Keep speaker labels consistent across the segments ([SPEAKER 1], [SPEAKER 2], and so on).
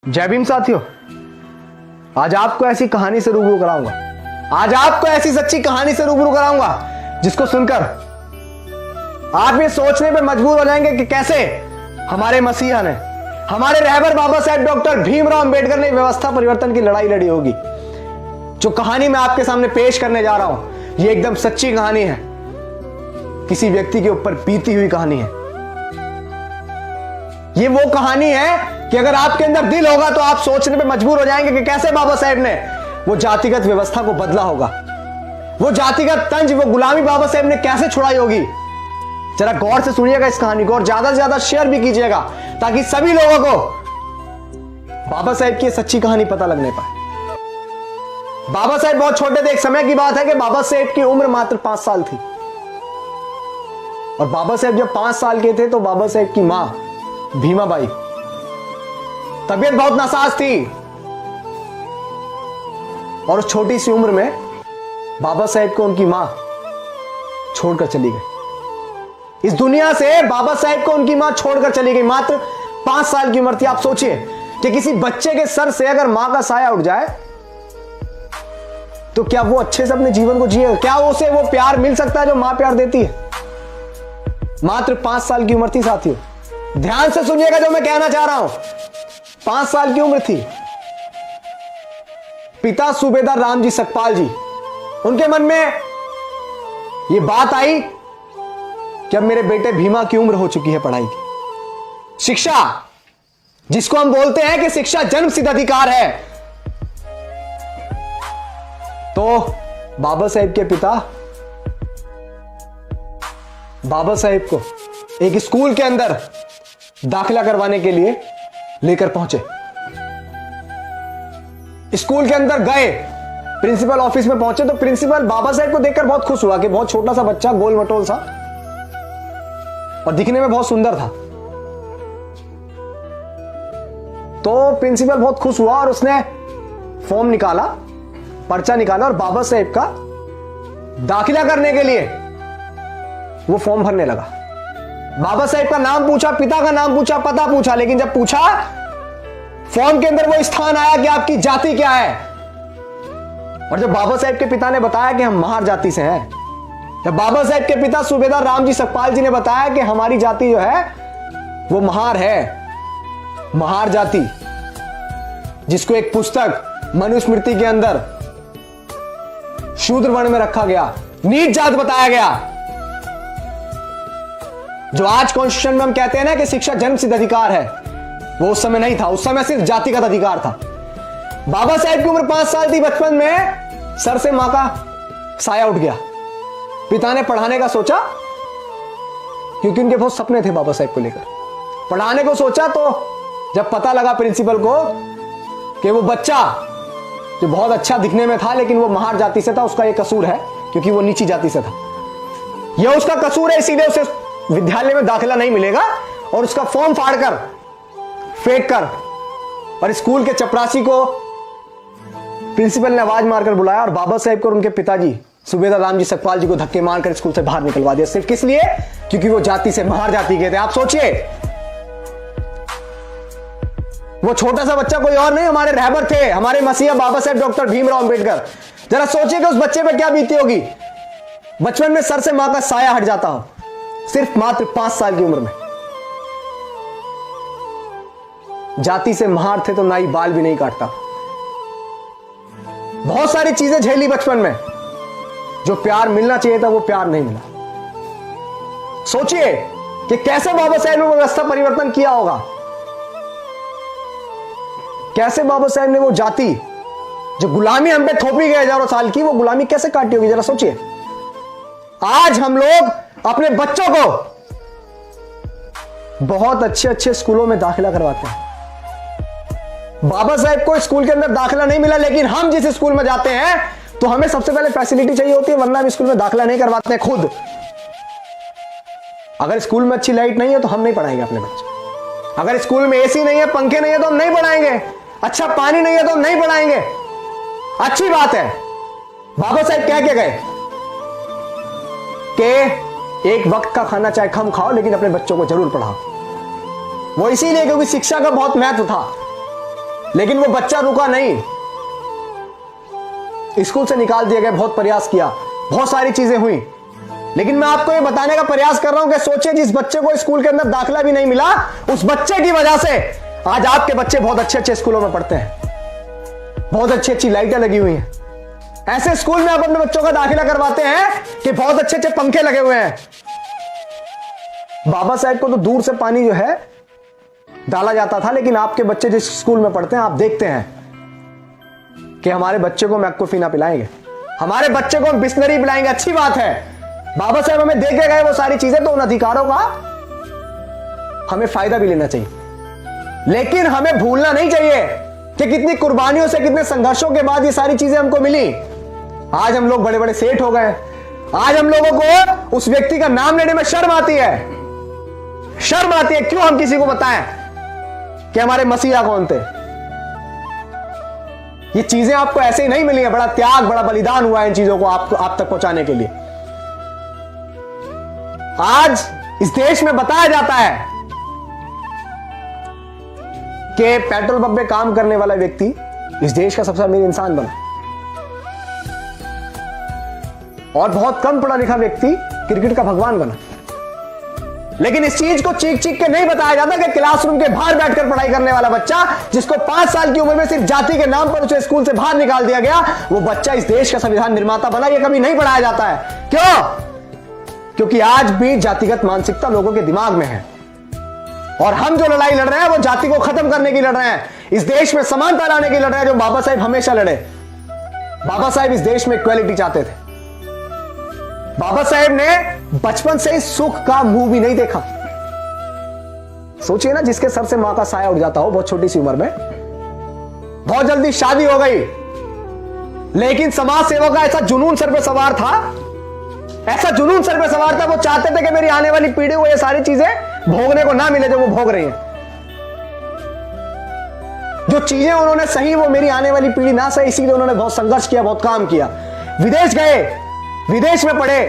[SPEAKER 1] जय भीम साथियों, आज आपको ऐसी कहानी से रूबरू कराऊंगा। आज आपको ऐसी सच्ची कहानी से रूबरू कराऊंगा जिसको सुनकर आप ये सोचने पे मजबूर हो जाएंगे कि कैसे हमारे मसीहा ने, हमारे रहबर बाबा साहेब डॉक्टर भीमराव अंबेडकर ने व्यवस्था परिवर्तन की लड़ाई लड़ी होगी। जो कहानी मैं आपके सामने पेश करने जा रहा हूं, ये एकदम सच्ची कहानी है, किसी व्यक्ति के ऊपर बीती हुई कहानी है। ये वो कहानी है कि अगर आपके अंदर दिल होगा तो आप सोचने पे मजबूर हो जाएंगे कि कैसे बाबा साहेब ने वो जातिगत व्यवस्था को बदला होगा, वो जातिगत तंज, वो गुलामी बाबा साहेब ने कैसे छुड़ाई होगी। जरा गौर से सुनिएगा इस कहानी को और ज्यादा से ज्यादा शेयर भी कीजिएगा ताकि सभी लोगों को बाबा साहेब की सच्ची कहानी पता लगने पाए। बाबा साहेब बहुत छोटे थे। एक समय की बात है कि बाबा साहेब की उम्र मात्र 5 साल थी और बाबा साहेब जब 5 साल के थे तो बाबा साहेब की मां भीमाबाई तबीयत बहुत नासाज थी और उस छोटी सी उम्र में बाबा साहेब को उनकी मां छोड़कर चली गई। इस दुनिया से बाबा साहेब को उनकी मां छोड़कर चली गई। मात्र 5 साल की उम्र थी। आप सोचिए कि किसी बच्चे के सर से अगर मां का साया उठ जाए तो क्या वो अच्छे से अपने जीवन को जिएगा? क्या उसे वो प्यार मिल सकता है जो मां प्यार देती है? मात्र 5 साल की उम्र थी साथियों। ध्यान से सुनिएगा जो मैं कहना चाह रहा हूं। 5 साल की उम्र थी। पिता सूबेदार रामजी सकपाल जी, उनके मन में यह बात आई कि अब मेरे बेटे भीमा की उम्र हो चुकी है पढ़ाई की। शिक्षा, जिसको हम बोलते हैं कि शिक्षा जन्म सिद्ध अधिकार है, तो बाबा साहेब के पिता बाबा साहेब को एक स्कूल के अंदर दाखिला करवाने के लिए लेकर पहुंचे। स्कूल के अंदर गए, प्रिंसिपल ऑफिस में पहुंचे तो प्रिंसिपल बाबा साहेब को देखकर बहुत खुश हुआ कि बहुत छोटा सा बच्चा, गोल मटोल सा और दिखने में बहुत सुंदर था। तो प्रिंसिपल बहुत खुश हुआ और उसने फॉर्म निकाला, पर्चा निकाला और बाबा साहेब का दाखिला करने के लिए वो फॉर्म भरने लगा। बाबा साहेब का नाम पूछा, पिता का नाम पूछा, पता पूछा, लेकिन जब पूछा फॉर्म के अंदर वो स्थान आया कि आपकी जाति क्या है, और जब बाबा साहेब के पिता ने बताया कि हम महार जाति से हैं, जब बाबा साहेब के पिता सूबेदार रामजी सकपाल जी ने बताया कि हमारी जाति जो है वो महार है, महार जाति, जिसको एक पुस्तक मनुस्मृति के अंदर शूद्र वर्ण में रखा गया, नीच जात बताया गया। जो आज कॉन्स्टिट्यूशन में हम कहते हैं ना कि शिक्षा जन्म सिद्ध अधिकार है, वो उस समय नहीं था। उस समय सिर्फ जातिगत अधिकार था। बाबा साहेब की उम्र 5 साल थी। बचपन में सर से मां का साया उठ गया। पिता ने पढ़ाने का सोचा, क्योंकि उनके बहुत सपने थे बाबा साहेब को लेकर। पढ़ाने को सोचा तो जब पता लगा प्रिंसिपल को कि वो बच्चा जो बहुत अच्छा दिखने में था लेकिन वो महार जाति से था, उसका ये कसूर है क्योंकि वो नीची जाति से था, यह उसका कसूर है, इसीलिए उसे विद्यालय में दाखिला नहीं मिलेगा। और उसका फॉर्म फाड़कर, फेंक कर और स्कूल के चपरासी को प्रिंसिपल ने आवाज मारकर बुलाया और बाबा साहेब को और उनके पिताजी सूबेदार रामजी सकपाल जी को धक्के मारकर स्कूल से बाहर निकलवा दिया। सिर्फ किस लिए? क्योंकि वो जाति से महार जाति के थे। आप सोचिए, वो छोटा सा बच्चा कोई और नहीं, हमारे रहबर थे, हमारे मसीहा बाबा साहेब डॉक्टर भीमराव अंबेडकर। जरा सोचिए कि उस बच्चे पे क्या बीती होगी। बचपन में सर से मां का साया हट जाता हो, सिर्फ मात्र 5 साल की उम्र में। जाति से महार थे तो नाई बाल भी नहीं काटता। बहुत सारी चीजें झेली बचपन में, जो प्यार मिलना चाहिए था वो प्यार नहीं मिला। सोचिए कि कैसे बाबा साहेब ने व्यवस्था परिवर्तन किया होगा, कैसे बाबा साहेब ने वो जाति, जो गुलामी हम पे थोपी गई हजारों साल की, वो गुलामी कैसे काटी होगी। जरा सोचिए। आज हम लोग अपने बच्चों को बहुत अच्छे अच्छे स्कूलों में दाखिला करवाते हैं। बाबा साहेब को स्कूल के अंदर दाखिला नहीं मिला, लेकिन हम जिस स्कूल में जाते हैं तो हमें सबसे पहले फैसिलिटी चाहिए होती है, वरना हम स्कूल में दाखिला नहीं करवाते हैं खुद। अगर स्कूल में अच्छी लाइट नहीं है तो हम नहीं पढ़ाएंगे अपने बच्चे। अगर स्कूल में एसी नहीं है, पंखे नहीं है तो हम नहीं पढ़ाएंगे। अच्छा पानी नहीं है तो हम नहीं पढ़ाएंगे। अच्छी बात है। बाबा साहेब कह के गए कि एक वक्त का खाना चाहे कम खाओ लेकिन अपने बच्चों को जरूर पढ़ाओ। वो इसीलिए क्योंकि शिक्षा का बहुत महत्व था। लेकिन वो बच्चा रुका नहीं, स्कूल से निकाल दिया गया, बहुत प्रयास किया, बहुत सारी चीजें हुई, लेकिन मैं आपको ये बताने का प्रयास कर रहा हूं कि सोचिए जिस बच्चे को स्कूल के अंदर दाखिला भी नहीं मिला, उस बच्चे की वजह से आज आपके बच्चे बहुत अच्छे अच्छे स्कूलों में पढ़ते हैं, बहुत अच्छी अच्छी लाइटें लगी हुई हैं। ऐसे स्कूल में आप अपने बच्चों का दाखिला करवाते हैं कि बहुत अच्छे अच्छे पंखे लगे हुए हैं। बाबा साहेब को तो दूर से पानी जो है डाला जाता था, लेकिन आपके बच्चे जिस स्कूल में पढ़ते हैं आप देखते हैं कि हमारे बच्चे को मैक्कोफिना पिलाएंगे, हमारे बच्चे को हम बिस्लरी पिलाएंगे। अच्छी बात है, बाबा साहेब हमें देके गए वो सारी चीजें, तो उन अधिकारों का हमें फायदा भी लेना चाहिए, लेकिन हमें भूलना नहीं चाहिए कि कितनी कुर्बानियों से, कितने संघर्षों के बाद ये सारी चीजें हमको मिली। आज हम लोग बड़े बड़े सेठ हो गए, आज हम लोगों को उस व्यक्ति का नाम लेने में शर्म आती है, शर्म आती है। क्यों हम किसी को बताएं कि हमारे मसीहा कौन थे? ये चीजें आपको ऐसे ही नहीं मिली है, बड़ा त्याग, बड़ा बलिदान हुआ है इन चीजों को आप तक पहुंचाने के लिए। आज इस देश में बताया जाता है कि पेट्रोल पंप पे काम करने वाला व्यक्ति इस देश का सबसे अमीर इंसान बना, और बहुत कम पढ़ा लिखा व्यक्ति क्रिकेट का भगवान बना। लेकिन इस चीज को चीख चीख के नहीं बताया जाता कि क्लासरूम के बाहर बैठकर पढ़ाई करने वाला बच्चा, जिसको 5 साल की उम्र में सिर्फ जाति के नाम पर उसे स्कूल से बाहर निकाल दिया गया, वो बच्चा इस देश का संविधान निर्माता बना। ये कभी नहीं पढ़ाया जाता है। क्यों? क्योंकि आज भी जातिगत मानसिकता लोगों के दिमाग में है, और हम जो लड़ाई लड़ रहे हैं वो जाति को खत्म करने की लड़ रहे हैं, इस देश में समानता लाने की लड़ रहे हैं, जो बाबा साहेब हमेशा लड़े। बाबा साहेब इस देश में इक्वालिटी चाहते थे। बाबा साहेब ने बचपन से ही सुख का मुंह भी नहीं देखा। सोचिए ना, जिसके सर से मां का साया उड़ जाता हो बहुत छोटी सी उम्र में, बहुत जल्दी शादी हो गई, लेकिन समाज सेवा का ऐसा जुनून सर पे सवार था, ऐसा जुनून सर पे सवार था, वो चाहते थे कि मेरी आने वाली पीढ़ी को ये सारी चीजें भोगने को ना मिले जो वो भोग रही हैं। जो चीजें उन्होंने सही वो मेरी आने वाली पीढ़ी ना सही, इसीलिए उन्होंने बहुत संघर्ष किया, बहुत काम किया, विदेश गए, विदेश में पढ़े,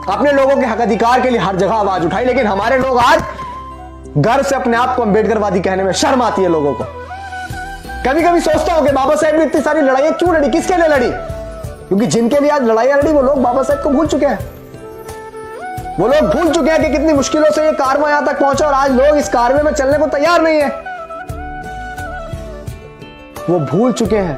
[SPEAKER 1] अपने लोगों के हक अधिकार के लिए हर जगह आवाज उठाई। लेकिन हमारे लोग आज गर्व से अपने आप को अंबेडकरवादी कहने में शर्म आती है लोगों को। कभी कभी सोचता हूं कि बाबा साहेब ने इतनी सारी लड़ाइयां क्यों लड़ी, किसके लिए लड़ी? क्योंकि जिनके लिए आज लड़ाइयां लड़ी वो लोग बाबा साहेब को भूल चुके हैं। वो लोग भूल चुके हैं कि कितनी मुश्किलों से ये कारवां यहां तक पहुंचा, और आज लोग इस कारवां में चलने को तैयार नहीं है। वो भूल चुके हैं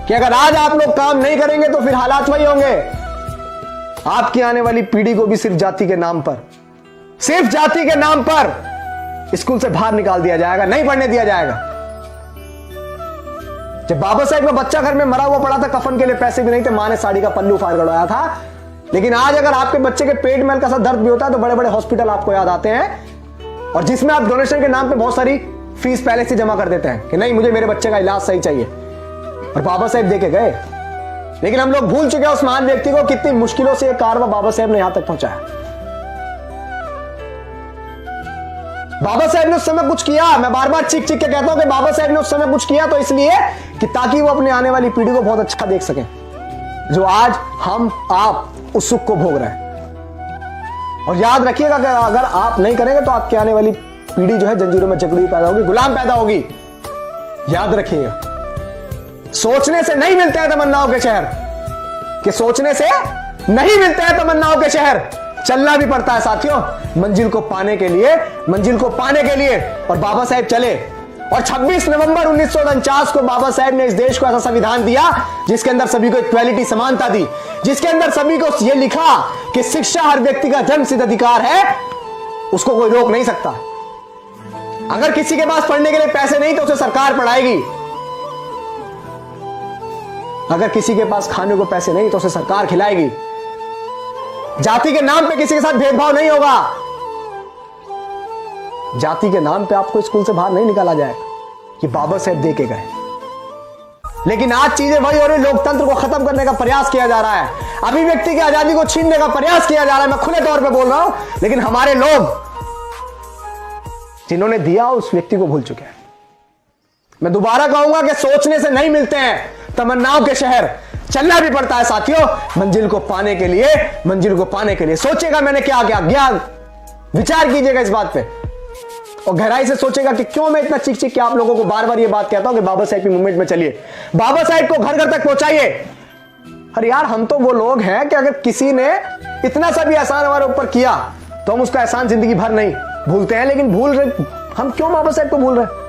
[SPEAKER 1] कि अगर आज आप लोग काम नहीं करेंगे तो फिर हालात वही होंगे। आपकी आने वाली पीढ़ी को भी सिर्फ जाति के नाम पर, सिर्फ जाति के नाम पर स्कूल से बाहर निकाल दिया जाएगा, नहीं पढ़ने दिया जाएगा। जब बाबा साहेब का बच्चा घर में मरा हुआ पड़ा था, कफन के लिए पैसे भी नहीं थे, मां ने साड़ी का पल्लू फाड़ करवाया था। लेकिन आज अगर आपके बच्चे के पेट में हल्का सा दर्द भी होता है तो बड़े बड़े हॉस्पिटल आपको याद आते हैं, और जिसमें आप डोनेशन के नाम पे बहुत सारी फीस पहले से जमा कर देते हैं कि नहीं मुझे मेरे बच्चे का इलाज सही चाहिए, और बाबा साहेब देके गए। लेकिन हम लोग भूल चुके हैं उस महान व्यक्ति को, कितनी मुश्किलों से यह कारवां बाबा साहेब ने यहां तक पहुंचाया। बाबा साहेब ने उस समय कुछ किया, मैं बार बार चीख चीख के कहता हूं कि बाबा साहेब ने उस समय कुछ किया, तो इसलिए कि ताकि वो अपने आने वाली पीढ़ी को बहुत अच्छा देख सकें, जो आज हम आप उस सुख को भोग रहे हैं। और याद रखिएगा कि अगर आप नहीं करेंगे तो आपकी आने वाली पीढ़ी जो है जंजीरों में जकड़ी पैदा होगी, गुलाम पैदा होगी। याद रखिएगा, सोचने से नहीं मिलते हैं तमन्नाओं के शहर, कि सोचने से नहीं मिलते हैं तमन्नाओं के शहर, चलना भी पड़ता है साथियों मंजिल को पाने के लिए, मंजिल को पाने के लिए। और बाबा साहेब चले, और 26 नवंबर 1949 को बाबा साहेब ने इस देश को ऐसा संविधान दिया जिसके अंदर सभी को इक्वालिटी, समानता दी, जिसके अंदर सभी को यह लिखा कि शिक्षा हर व्यक्ति का जन्मसिद्ध अधिकार है, उसको कोई रोक नहीं सकता। अगर किसी के पास पढ़ने के लिए पैसे नहीं तो उसे सरकार पढ़ाएगी, अगर किसी के पास खाने को पैसे नहीं तो उसे सरकार खिलाएगी। जाति के नाम पे किसी के साथ भेदभाव नहीं होगा, जाति के नाम पे आपको स्कूल से बाहर नहीं निकाला जाएगा, कि बाबा साहेब दे के गए। लेकिन आज चीजें वही हो रही, लोकतंत्र को खत्म करने का प्रयास किया जा रहा है, अभिव्यक्ति की आजादी को छीनने का प्रयास किया जा रहा है। मैं खुले तौर पे बोल रहा हूं, लेकिन हमारे लोग जिन्होंने दिया उस व्यक्ति को भूल चुके हैं। मैं दोबारा कहूंगा कि सोचने से नहीं मिलते हैं तमन्नाओं के शहर, चलना भी पड़ता है साथियों मंजिल को पाने के लिए, मंजिल को पाने के लिए। सोचिएगा मैंने क्या किया, ज्ञान विचार कीजिएगा इस बात पे। और गहराई से सोचेगा कि क्यों मैं इतना चिक चिक के आप लोगों को बार बार ये बात कहता हूं कि बाबा साहेब की मूवमेंट में चलिए, बाबा साहेब को घर घर तक पहुंचाइए। अरे यार, हम तो वो लोग हैं कि अगर किसी ने इतना सा भी एहसान हमारे ऊपर किया तो हम उसका एहसान जिंदगी भर नहीं भूलते हैं, लेकिन भूल रहे हम क्यों बाबा साहेब को भूल रहे हैं?